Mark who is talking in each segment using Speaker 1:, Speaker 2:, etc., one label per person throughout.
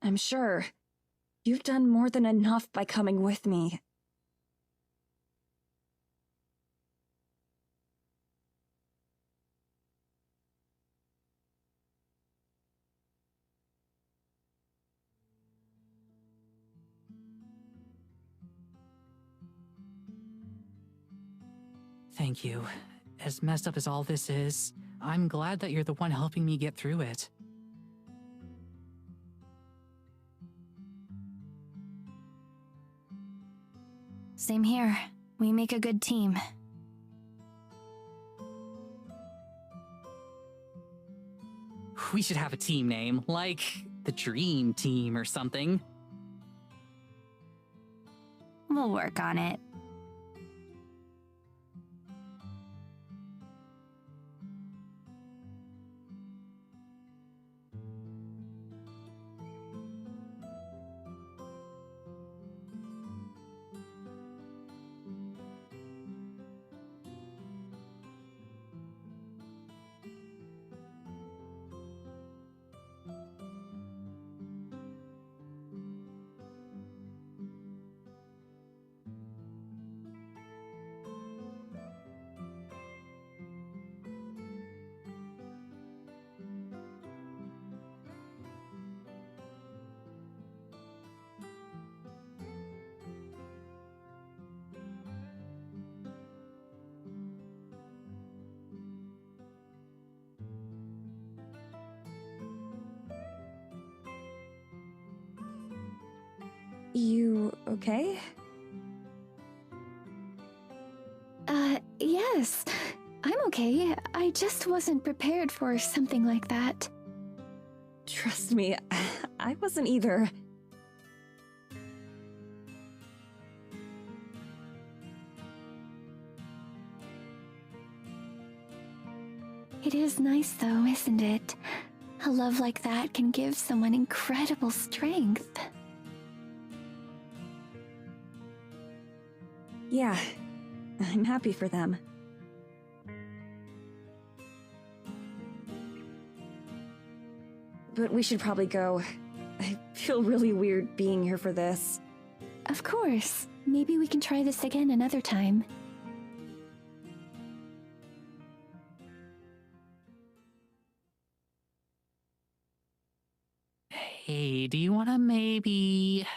Speaker 1: I'm sure. You've done more than enough by coming with me.
Speaker 2: Thank you. As messed up as all this is, I'm glad that you're the one helping me get through it.
Speaker 3: Same here. We make a good team.
Speaker 2: We should have a team name, like the Dream Team or something.
Speaker 3: We'll work on it.
Speaker 1: You okay?
Speaker 3: Yes. I'm okay. I just wasn't prepared for something like that.
Speaker 1: Trust me, I wasn't either.
Speaker 3: It is nice though, isn't it? A love like that can give someone incredible strength.
Speaker 1: Yeah, I'm happy for them. But we should probably go. I feel really weird being here for this.
Speaker 3: Of course. Maybe we can try this again another time.
Speaker 2: Hey, do you want to maybe...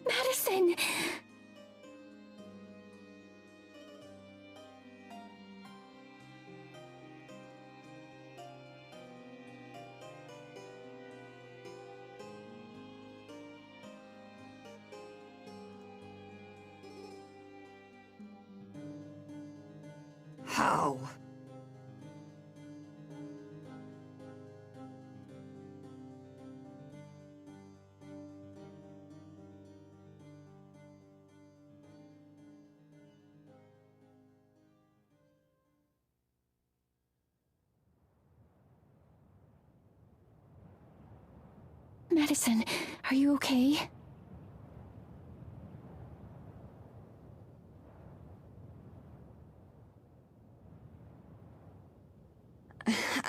Speaker 3: Madison!
Speaker 1: How?
Speaker 3: Madison, are you okay?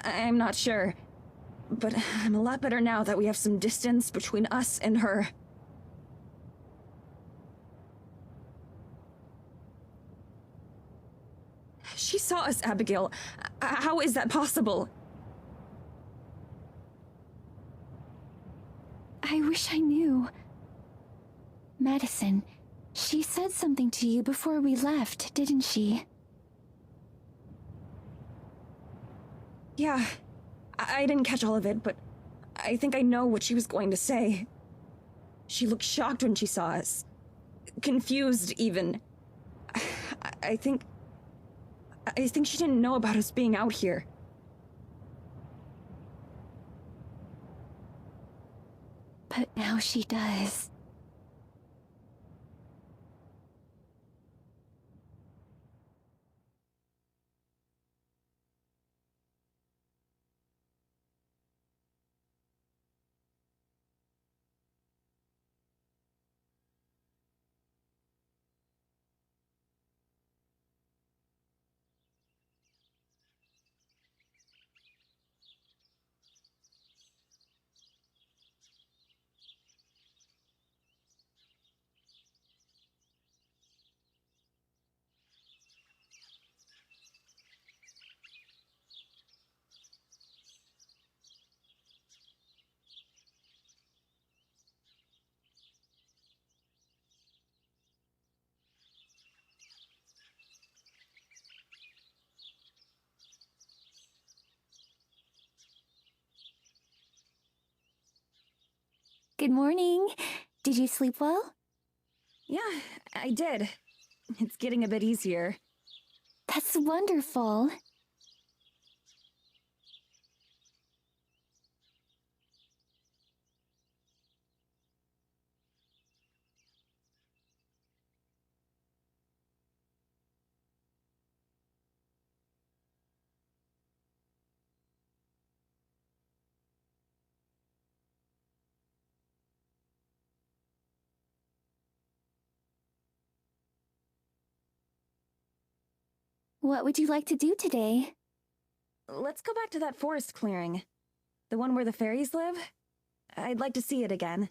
Speaker 1: I'm not sure. But I'm a lot better now that we have some distance between us and her. She saw us, Abigail. How is that possible?
Speaker 3: I wish I knew. Madison, she said something to you before we left, didn't she?
Speaker 1: Yeah, I didn't catch all of it, but I think I know what she was going to say. She looked shocked when she saw us. Confused, even. I think she didn't know about us being out here.
Speaker 3: But now she does. Good morning. Did you sleep well?
Speaker 1: Yeah, I did. It's getting a bit easier.
Speaker 3: That's wonderful. What would you like to do today?
Speaker 1: Let's go back to that forest clearing. The one where the fairies live? I'd like to see it again.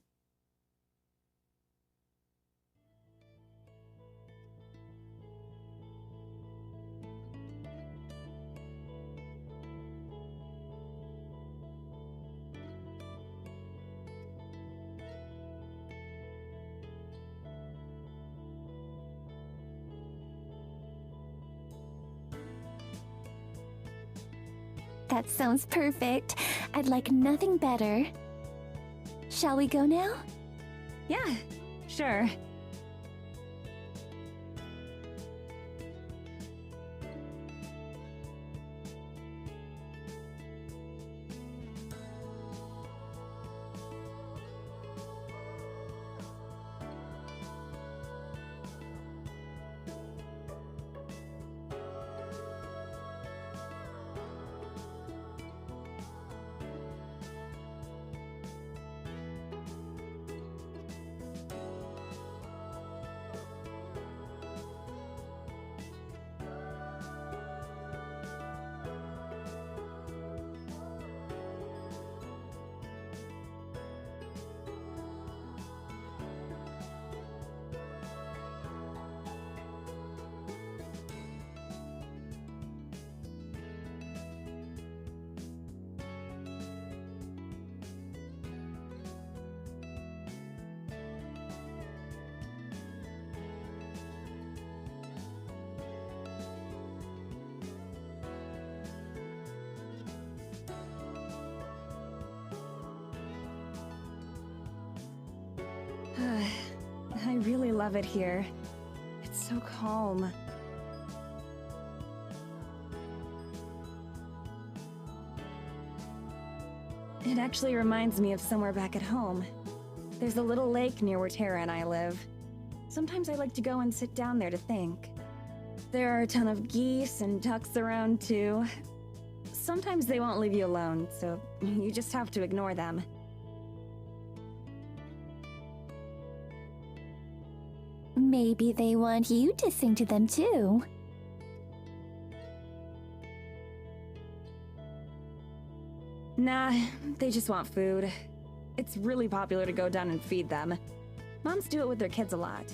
Speaker 3: That sounds perfect. I'd like nothing better. Shall we go now?
Speaker 1: Yeah, sure. I really love it here. It's so calm. It actually reminds me of somewhere back at home. There's a little lake near where Tara and I live. Sometimes I like to go and sit down there to think. There are a ton of geese and ducks around too. Sometimes they won't leave you alone, so you just have to ignore them.
Speaker 3: Maybe they want you to sing to them too.
Speaker 1: Nah, they just want food. It's really popular to go down and feed them. Moms do it with their kids a lot.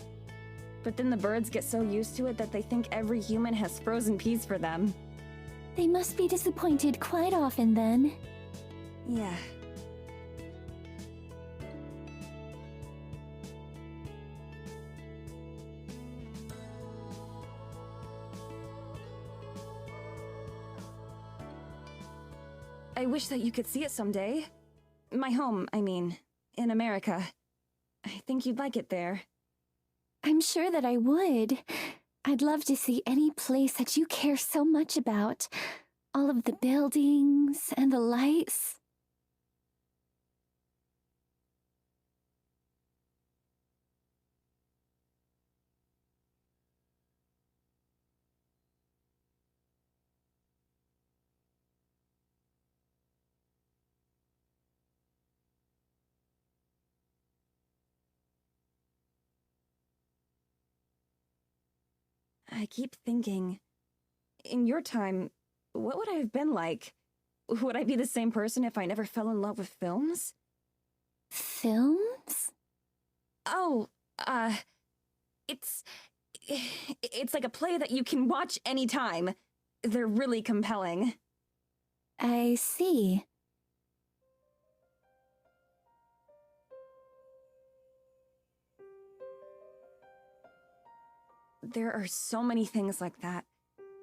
Speaker 1: But then the birds get so used to it that they think every human has frozen peas for them.
Speaker 3: They must be disappointed quite often then.
Speaker 1: Yeah. I wish that you could see it someday. My home, I mean, in America. I think you'd like it there.
Speaker 3: I'm sure that I would. I'd love to see any place that you care so much about. All of the buildings and the lights.
Speaker 1: I keep thinking, in your time, what would I have been like? Would I be the same person if I never fell in love with films?
Speaker 3: Films?
Speaker 1: Oh, it's like a play that you can watch anytime. They're really compelling.
Speaker 3: I see.
Speaker 1: There are so many things like that.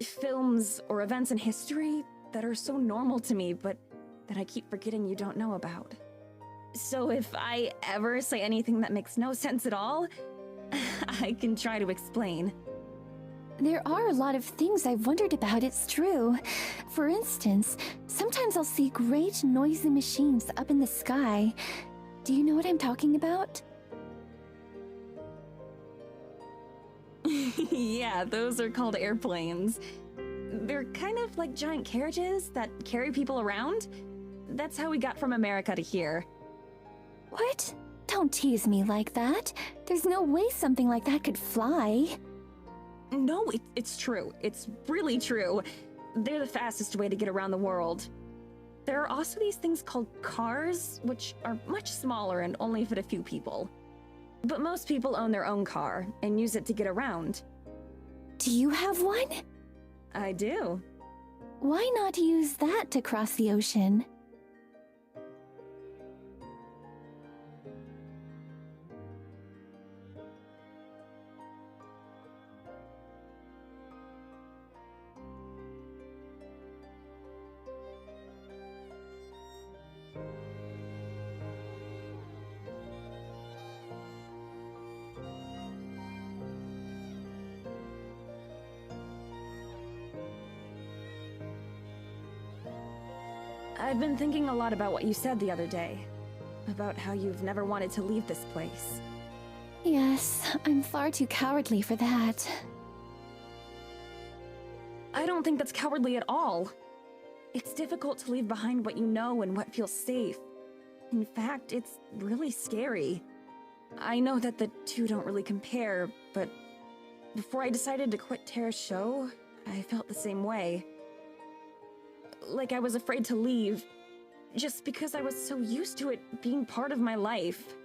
Speaker 1: Films or events in history that are so normal to me, but that I keep forgetting you don't know about. So if I ever say anything that makes no sense at all, I can try to explain.
Speaker 3: There are a lot of things I've wondered about, it's true. For instance, sometimes I'll see great noisy machines up in the sky. Do you know what I'm talking about?
Speaker 1: Yeah, those are called airplanes. They're kind of like giant carriages that carry people around. That's how we got from America to here.
Speaker 3: What? Don't tease me like that. There's no way something like that could fly.
Speaker 1: No, it's true. It's really true. They're the fastest way to get around the world. There are also these things called cars, which are much smaller and only fit a few people. But most people own their own car and use it to get around.
Speaker 3: Do you have one?
Speaker 1: I do.
Speaker 3: Why not use that to cross the ocean?
Speaker 1: I've been thinking a lot about what you said the other day. About how you've never wanted to leave this place.
Speaker 3: Yes, I'm far too cowardly for that.
Speaker 1: I don't think that's cowardly at all. It's difficult to leave behind what you know and what feels safe. In fact, it's really scary. I know that the two don't really compare, but before I decided to quit Terra's show, I felt the same way. Like I was afraid to leave, just because I was so used to it being part of my life.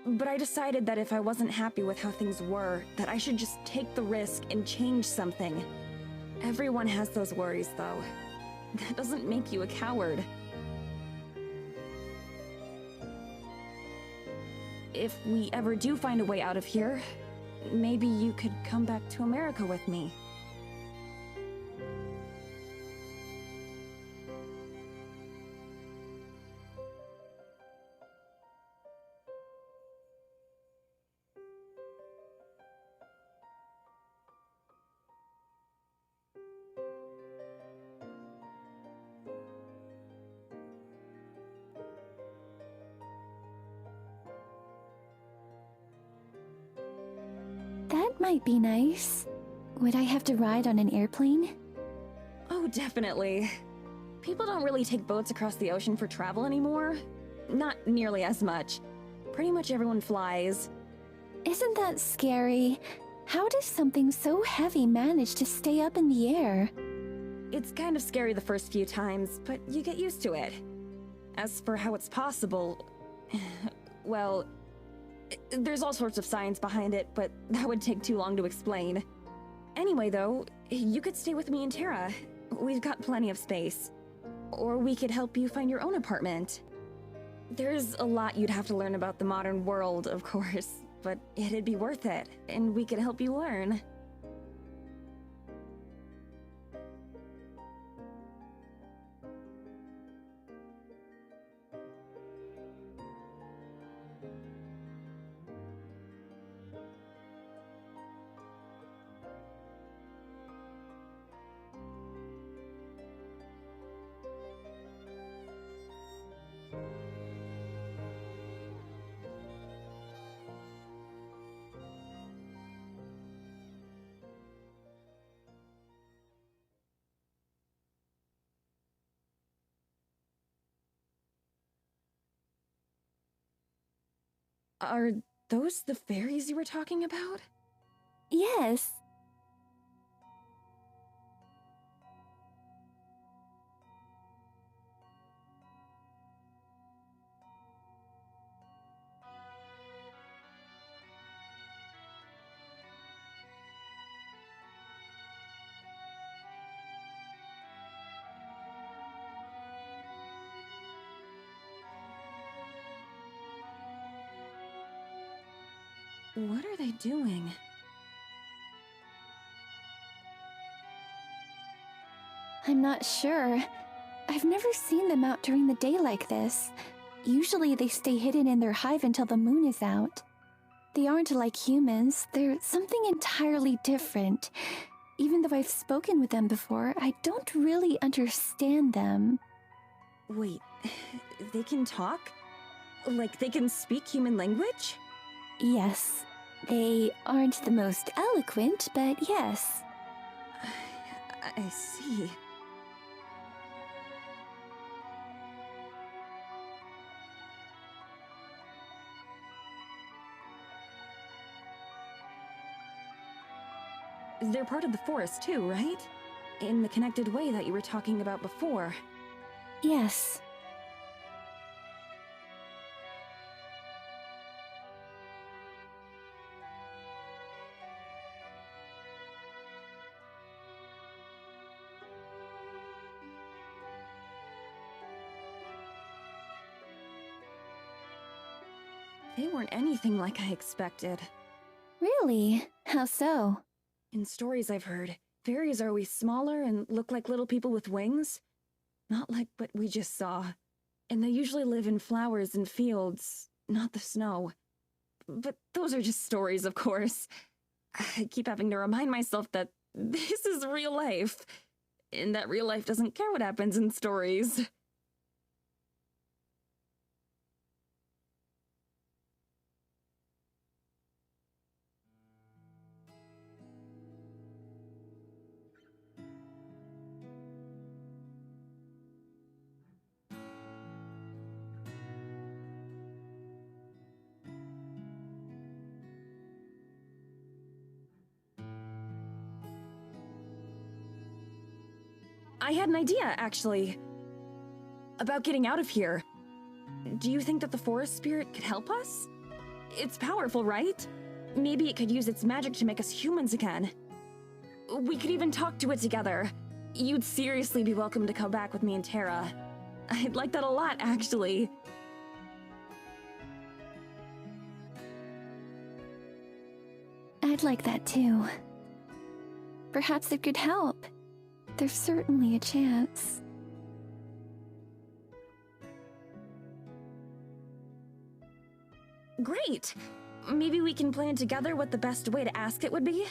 Speaker 1: But I decided that if I wasn't happy with how things were, that I should just take the risk and change something. Everyone has those worries, though. That doesn't make you a coward. If we ever do find a way out of here, maybe you could come back to America with me.
Speaker 3: That might be nice. Would I have to ride on an airplane?
Speaker 1: Oh, definitely. People don't really take boats across the ocean for travel anymore. Not nearly as much. Pretty much everyone flies.
Speaker 3: Isn't that scary? How does something so heavy manage to stay up in the air?
Speaker 1: It's kind of scary the first few times, but you get used to it. As for how it's possible, well, There's all sorts of science behind it, but that would take too long to explain. Anyway, though, you could stay with me and Tara. We've got plenty of space. Or we could help you find your own apartment. There's a lot you'd have to learn about the modern world, of course, but it'd be worth it, and we could help you learn. Are those the fairies you were talking about?
Speaker 3: Yes.
Speaker 1: What are they doing?
Speaker 3: I'm not sure. I've never seen them out during the day like this. Usually they stay hidden in their hive until the moon is out. They aren't like humans, they're something entirely different. Even though I've spoken with them before, I don't really understand them.
Speaker 1: Wait, they can talk? Like they can speak human language?
Speaker 3: Yes, they aren't the most eloquent, but yes.
Speaker 1: I see. They're part of the forest too, right? In the connected way that you were talking about before.
Speaker 3: Yes.
Speaker 1: They weren't anything like I expected.
Speaker 3: Really? How so?
Speaker 1: In stories I've heard, fairies are always smaller and look like little people with wings. Not like what we just saw. And they usually live in flowers and fields, not the snow. But those are just stories, of course. I keep having to remind myself that this is real life, and that real life doesn't care what happens in stories. I had an idea, actually. About getting out of here. Do you think that the forest spirit could help us? It's powerful, right? Maybe it could use its magic to make us humans again. We could even talk to it together. You'd seriously be welcome to come back with me and Tara. I'd like that a lot, actually.
Speaker 3: I'd like that too. Perhaps it could help. There's certainly a chance.
Speaker 1: Great! Maybe we can plan together what the best way to ask it would be?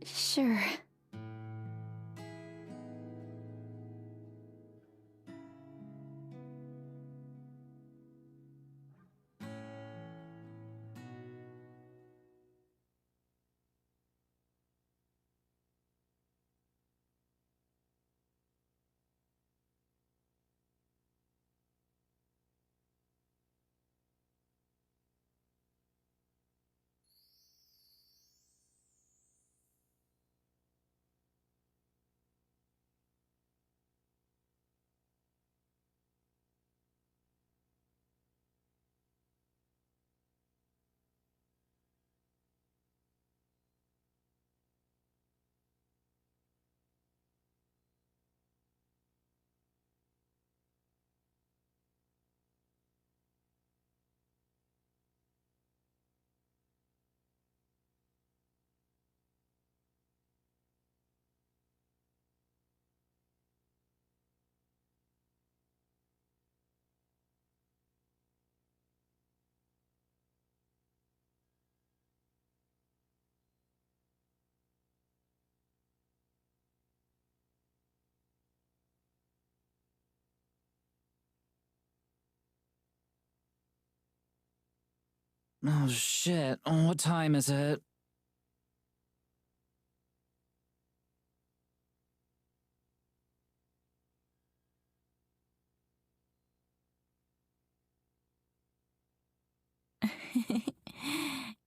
Speaker 3: Sure.
Speaker 2: Oh shit, what time is it?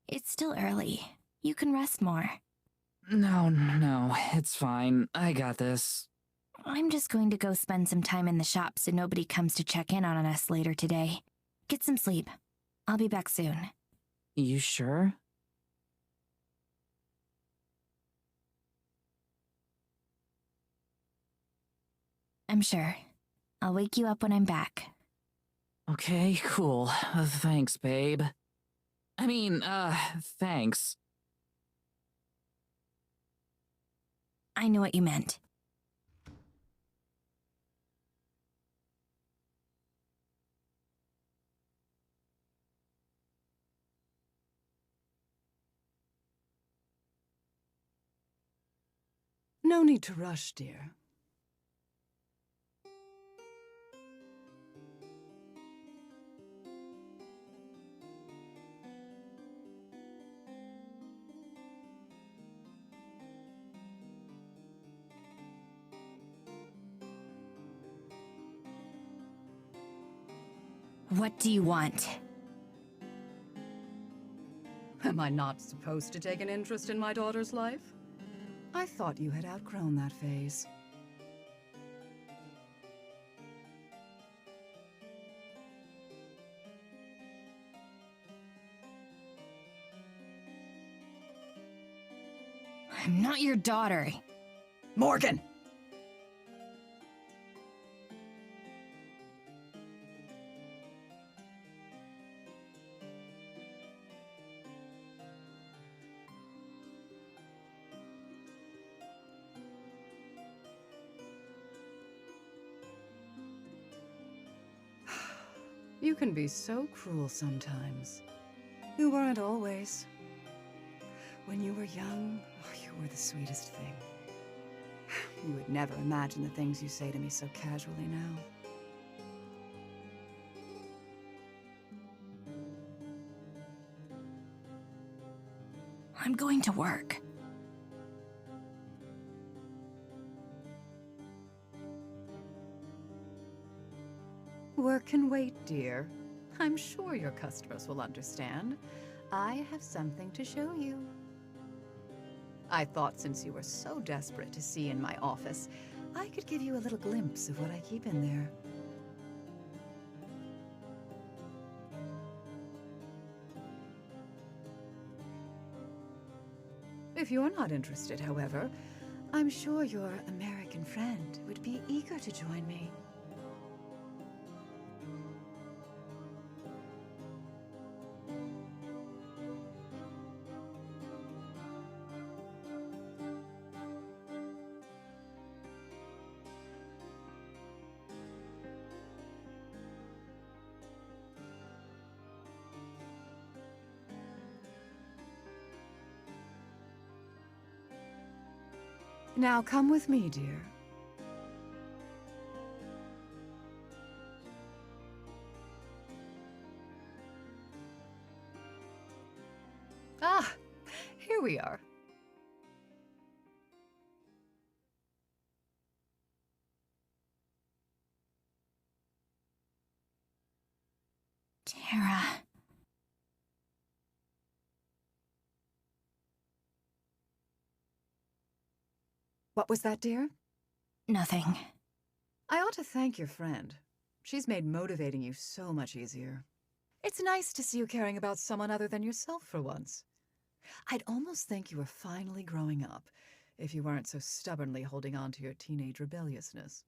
Speaker 3: It's still early. You can rest more.
Speaker 2: No, it's fine. I got this.
Speaker 3: I'm just going to go spend some time in the shop so nobody comes to check in on us later today. Get some sleep. I'll be back soon.
Speaker 2: You sure?
Speaker 3: I'm sure. I'll wake you up when I'm back.
Speaker 2: Okay, cool. Thanks, babe. Thanks.
Speaker 3: I know what you meant.
Speaker 4: No need to rush, dear.
Speaker 3: What do you want?
Speaker 4: Am I not supposed to take an interest in my daughter's life? I thought you had outgrown that phase.
Speaker 3: I'm not your daughter.
Speaker 4: Morgan! You can be so cruel sometimes. You weren't always. When you were young, you were the sweetest thing. You would never imagine the things you say to me so casually now.
Speaker 3: I'm going to work.
Speaker 4: Work can wait, dear. I'm sure your customers will understand. I have something to show you. I thought since you were so desperate to see in my office, I could give you a little glimpse of what I keep in there. If you're not interested, however, I'm sure your American friend would be eager to join me. Now come with me, dear. Ah, here we are.
Speaker 3: Tara.
Speaker 4: What was that, dear?
Speaker 3: Nothing.
Speaker 4: I ought to thank your friend. She's made motivating you so much easier. It's nice to see you caring about someone other than yourself for once. I'd almost think you were finally growing up, if you weren't so stubbornly holding on to your teenage rebelliousness.